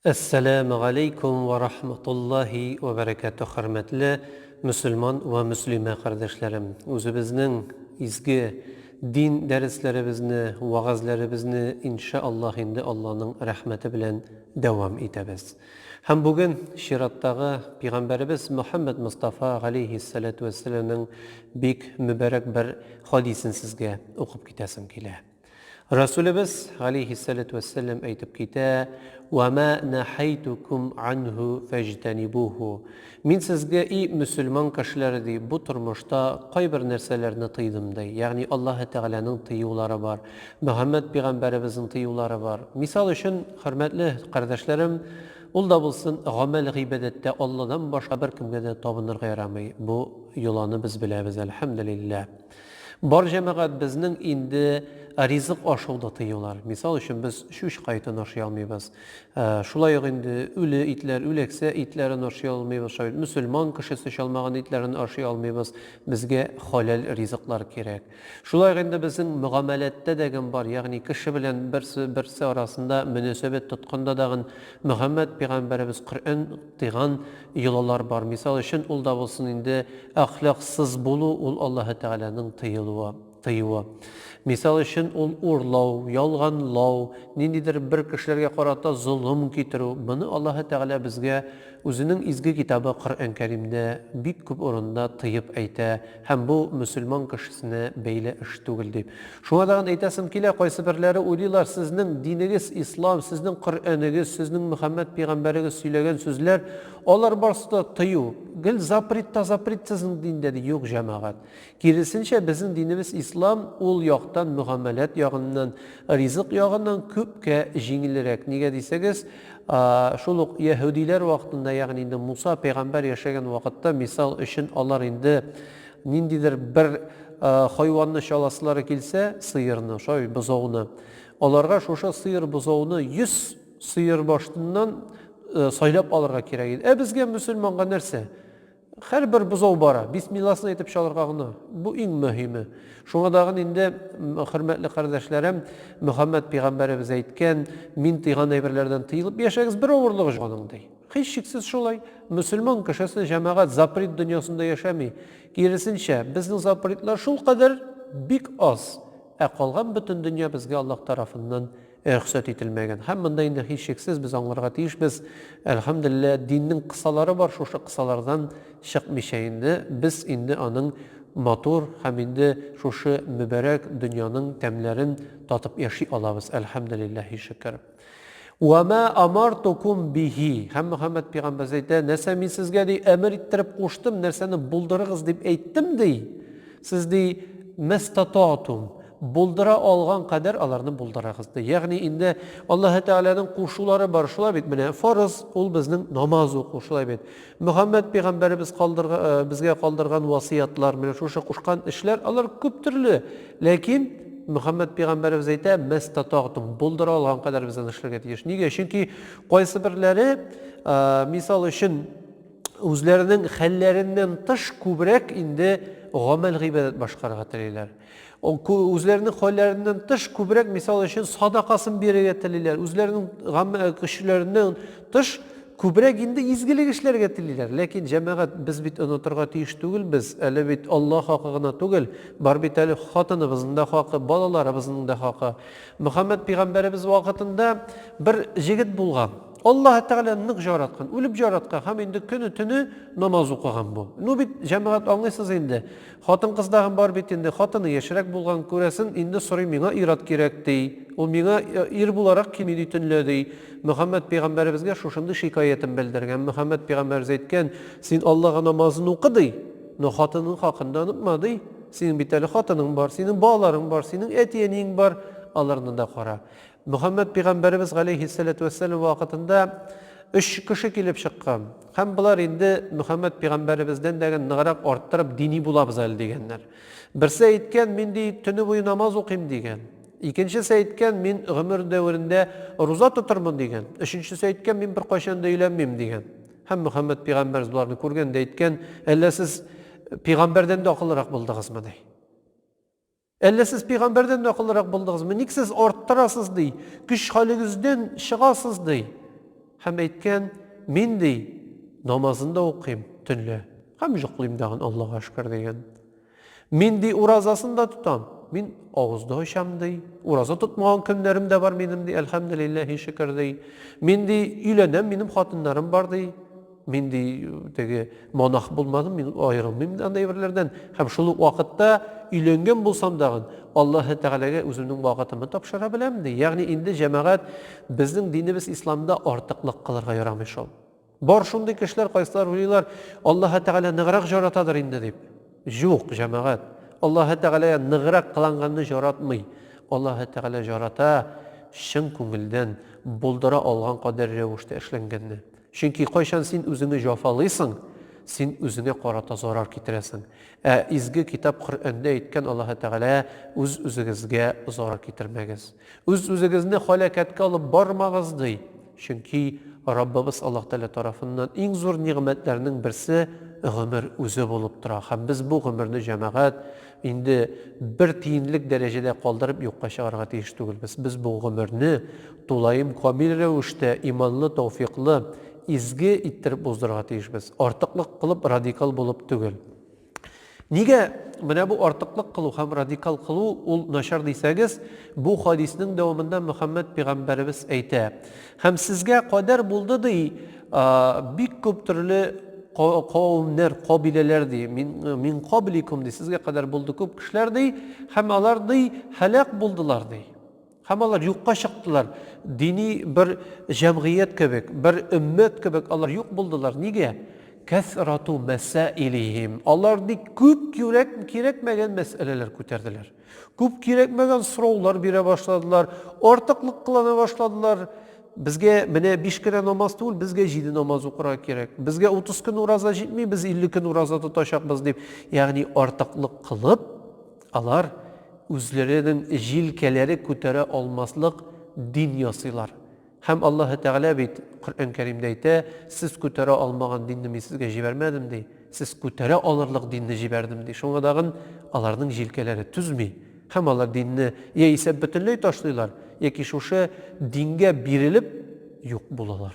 Assalamu alaikum ve rahmetullahi ve berekatuhu hürmetli Müslüman ve Müslüme kardeşlerim. Özümüzün izgi din derslerimizni, vaazlarimizni inşallah indi Allah'ın rahmeti bilen devam etemiz. Hem bugün şirattagı Peygamberimiz Muhammed Mustafa aleyhissalatu vesselam'ın bik mübarek bir hadisini sizge okup gitesim kile. Resulümüz aleyhissalatu vesselam aytıp kite وَمَا نَحَيْتُكُمْ عَنْهُ فَاجْتَنِبُوهُ Min sizge Müslüman kişiler di bu turmuşta kayber nerselerini tıydım dey. Yani Allah Teala'nın tıyuları var. Muhammed Peygamberimizin tıyuları var. Misal için hürmetli kardeşlerim, ol da bulsun gamel gıybedette Allah'dan başka bir kimge de tabınırga yaramay. Bu yolanı biz bilemiz elhamdülillah. Bar cemaat bizning indi rizq aşıqda tıyıyorlar. Misal için biz şu şikayetini aşıya almayız. Şulay indi üle itler ülekse itlerin aşıya almayız. Müslüman kişisi çalmağın itlerin aşıya almayız. Bizge halal rizqlar gerek. Şulay indi bizim muamelette degen var. Yani kişi bilen birisi arasında münasebet tutqanda dağın Muhammed Peygamberimiz Kur'an diğen yolalar var. Misal için ol da olsun indi ahlaksız bulu ol Allah Teala'nın tıyığı. Misal için ol urlav, yalganlav, nindidir bir kişilerge qarata zulüm kitiru. Bunu Allah Teala bizge özünün izgi kitabı Kur'an-ı Kerim'de bik köp orunda tıyıp ayta. Hem bu Müslüman kişisine beyle iş tugil deyip. Şuna dağın aytasım kile qaysı birleri uylilar sizin dininiz İslam, sizin Kur'an'ınız, sizin Muhammed Peygamberiniz söylegen sözler onlar barsı tıyı. Gel zaprit sizin dinde de yok cemaat. Kirisince bizim dinimiz İslam ol yoktan muhamelet yağından, rizq yağından köpke jingilirek. Niye deyseniz, şuluk Yahudiler vaktinde yani indi Musa peygamber yaşayan vakitte misal için Allah indi nindidir bir hayvanını şalasıları kilse sıyırını, şöyle buzağını. Onlarga şoşa sıyır buzağını 100 sıyır başından saylap alırga kerek. Bizge Müslümanға nerse? Her bir buzav bara. Bismillah'ını etip çalırgağını. Bu en mühimi. Şuna dağın indi hürmetli kardeşlerim Muhammed Peygamberimiz aytken min tıygan eberlerden tıyılıp yaşayınız bir uğurluğu canım dey. Hiç şiksiz şolay. Müslüman kişisi cemaat zaprit dünyasında yaşamay. Gerisinçe bizning zapritler şul kadar bik az. Qalgan bütün dünya bizge Allah tarafından ruhsat etilmegen. Hammanda indi hiç şeksiz biz anlarga tiyişmiz. Elhamdülillah dinnin kısaları var. Şu kısalardan çıkmışa indi. Biz indi anın motor hem indi şu mübarek dünyanın temlerin tatıp yaşay alabız. Elhamdülillahi şükür. وَمَا أَمَرْتُكُمْ bihi. Hem Muhammed Peygamber zeyde nese min sizge dey emir ettirip koştum nerseni buldurağız deyip eyttim dey. Siz dey mestata'tum. Buldura algan kadar alarını buldurağızdı. Yani indi Allah Teala'nın koşulları var. Şula bit mine farz ol bizning namaz oquşula bit. Muhammed Peygamberimiz bizge kaldırgan vasiyatlar mine şu koşkan işler alar köp türlü. Lakin Muhammed Peygamberimiz ayta mestata'tum. Buldura algan kadar bizden işlerge tiyiş. Niye? Çünkü qaysı birleri misal için özlerinin hallerinden tış kübrek indi gamel gıybedet başkarga teliler. Özlerinin hallerinden tış kübrek misal için sadakasını bire teliler. Özlerinin kişilerinden tış kübrek indi izgilik işler getiriler. Lakin cemaat biz bit unuturga tiyiş tugul biz. Ele bit Allah hakkına tugul. Bar bit eli hatınımızın da hakkı, balalarımızın da hakkı. Muhammed Peygamberimiz vakitinde bir jigit bulgan. Allah Teala'nın jaratkan, ölüp jaratkan, hem indi günü tünü namaz okugan bu. Nu bit cemaat anlaysız indi. Hatın kızdağın bar bit indi, hatını yaşarak bulgan köresin, indi soruy mina irat gerek dey. O mina ir bularak kimi ditinle dey. Muhammed Peygamberimizge şuşundu şikayetin bildirgen. Muhammed Peygamberimiz aytken, sen Allah'a namazını oku dey. No hatının hakkından ıpma dey. Senin biteli hatının var, senin bağların var, senin etiyenin var. Allah'ını da kora. Muhammed Peygamberimiz aleyhissalatu vesselam vakitinde 3 kişi kelip çıqqan. Hem bular indi Muhammed Peygamberimizden degen nıgarak arttırıp dini bulabız el degenler. Birisi aytken men dey tünü boyu namaz okuyayım degen. İkincisi aytken men ömür devrinde roza tuturman degen. Üçüncüsü aytken men bir qaşan da eylenmeyim degen. Hem Muhammed Peygamberimiz bularını көрген aytken, "Elle siz Peygamberden de akıllırak buldunuzmu?" dey. Elle siz Peygamberden de akıllırak buldunuz mu? Nik siz arttırasız dey. Güç halinizden çıgasız dey. Hem aytgan, men dey namazında okuyayım tünle. Hem joqlayım dağın Allah'a şükür degan. Men dey urazasında tutam. Men ağızda hoşam dey. Uraza tutmagan kimlerim de var menim dey. Elhamdülillahi şükür dey. Men dey üylenen menim hatınlarım var dey. Men dey monah bulmadım, men ayrılmayım anday birlerden. Hem şulu vakitte üylengen bulsam dağın Allah Teala'ga özümün vakitimi tapşıra bilem dey. Yani indi cemaat bizning dinimiz İslamda artıqlık kılırga yaramış ol. Bar şunday kişiler kaysalar uyuyorlar Allah Teala nıgrak jaratadır indi deyip. Yok cemaat. Allah Teala'ya nıgrak kılanganını jaratmay. Allah Teala jarata şın köngülden buldura algan kadar revuşta işlengenini. Çünkü koyşan sen özünü jafalıysın, sen özüne qarata zarar kitiresin. İzgi kitap Kur'an'da aytgan Allah Teala öz-özügizge zarar kitirmegiz. Öz-özügizni halakatga alıp barmagız dey. Çünkü Rabbimiz Allah Teala tarafından en zor nimetlerinin birisi ömür özü bolup tura. Hem biz bu ömürni cemaat indi bir tiyinlik derecede kaldırıp yokka çağırga teyiş tugilmiz. Biz bu ömürni dolayım kamil revuşta imanlı, tevfikli, izgi ittirip bozdurga teyişmiz. Artıqlık kılıp radikal bolup tugil. Nige mana bu artıqlık kılu hem radikal kılu ol naşar deysegiz, bu hadisinin devamında Muhammed Peygamberimiz ayta. Hem sizge kadar buldu dey, bik köp türlü kavimler, kabileler dey, min qablikum dey, sizge kadar buldu köp kişiler dey, hem alar dey helak buldular dey. Hem alar yokka çıktılar. Dini bir cemiyet kebek, bir ümmet kebek alar yok buldular. Nige? Kesratu mesailihim. Alar di köp kirekmegen meseleler köterdiler. Köp kirekmegen sorular bire başladılar. Ortaklık kılana başladılar. Bizge mene 5 kere namaz değil, bizge 7 namaz okura gerek. Bizge 30 gün uraza jitmey, biz 50 gün uraza tutaşakbız deyip. Yani ortaklık kılıp alar özlerinin jilkeleri kötere olmaslık din yasılar. Hem Allah Teala bit Kur'an-ı Kerim'de ayta, siz kötere almagan dinimi sizge jibermedim dey. Siz kötere alırlık dinni jiberdim dey. Şoňa dagın alarning jilkeleri tüzmey. Hem alar dinni ya ise bütünley taşlaylar, yaki şoşa dinge birilip yok bulalar.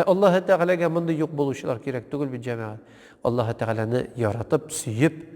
Allah Teala'ga mındı yok buluşlar kerek tugul bir cemaat. Allah Teala'nı yaratıp, süyüp,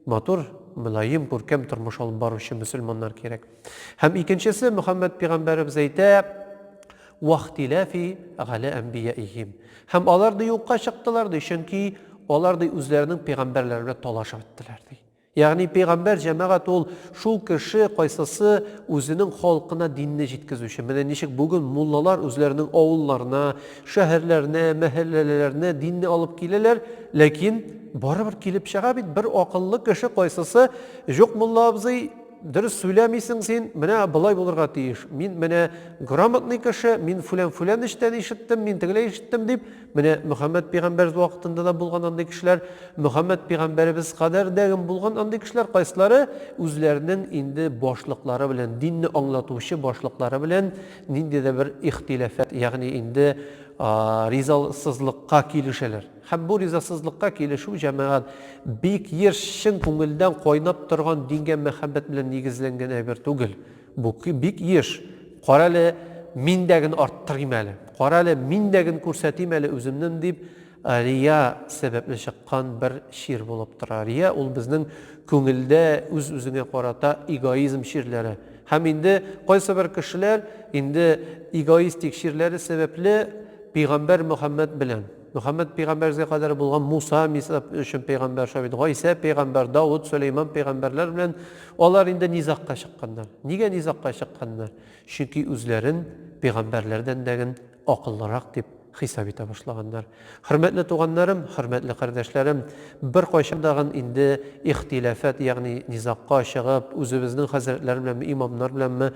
matur, mülayim, purkem turmuş alıp barışı Müslümanlar kerek. Hem ikincisi Muhammed Peygamberimiz ayta, وَاخْتِلَافِ عَلَى أَنْبِيَائِهِمْ. Hem alar da yokka çıktılar da, çünkü alar da üzerinin peygamberlerine talaş ettiler. Yani peygamber cemaat ol, şu kişi kaysası özünün halkına dinini jitkizüşü. Mene nişik bugün mullalar özlerinin oğullarına, şehirlerine, mahallelerine dinini alıp geleler. Lakin baribir kelip çığa bit bir akıllı kişi kaysası, yok mulla bizi dürüst söylemeysin sen, mene balay bulurga teyiş. Min mene gramatlı kişi, min fulan işten işittim, min tigile işittim deyip, mene Muhammed Peygamberimiz vaktinde da bulgan anday kişiler, Muhammed Peygamberimiz kadar degin bulgan anday kişiler kaysaları özlerinin indi boşlukları bilen, dinni anlatuşu boşlukları bilen, nindi de bir ihtilafet, yani indi rizasızlıkka kilişeler. Hem bu rizasızlıkka kilişu cemaat bik yer şın köngülden koynap turgan dinge mehabbet bilen negizlengen eber tugil. Bu bik yer. Qarale mindegin arttırayım eli. Qarale mindegin kursetayım eli özümden deyip riya sebepli çıkan bir şiir bulup tura. Riya ol bizning köngülde özüne qarata egoizm şiirleri. Hem indi qaysı bir kişiler indi egoistik şiirleri sebepli Peygamber Muhammed bilen. Muhammed Peygamber'e kadar bulgan Musa misal üçün peygamber şabid. Gayse peygamber Davud, Süleyman peygamberler bilen onlar indi nizakka çıkkanlar. Niye nizakka çıkkanlar? Çünkü özlerin peygamberlerden degin akıllırak deyip hesap ete başlaganlar. Hürmetli tuğanlarım, hürmetli kardeşlerim, bir koşamdağın indi ihtilafet, yani nizakka çıkıp, özümüzün hazretleri bilen mi, imamlar bilen mi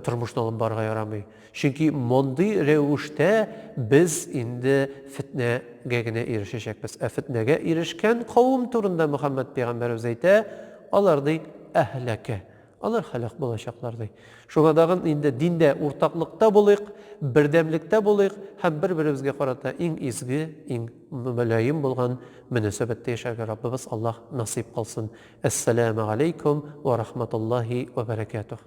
turmuşna alıp barga yaramay. Çünkü mondi revuşte biz indi fitnege erişecekmiz. Fitnege erişken kavim turunda Muhammed Peygamberimiz ayta, alar dey ehleke. Alar halak bulacaklar dey. Şoňa dagın indi dinde ortaklıkta bulayık, birdemlikte bulayık, hem bir-birimizge qarata iň izgi, iň mülayim bolgan münasebetde yaşarga Rabbimiz Allah nasip kılsın. Esselamu aleykum ve rahmetullahi ve berekatuh.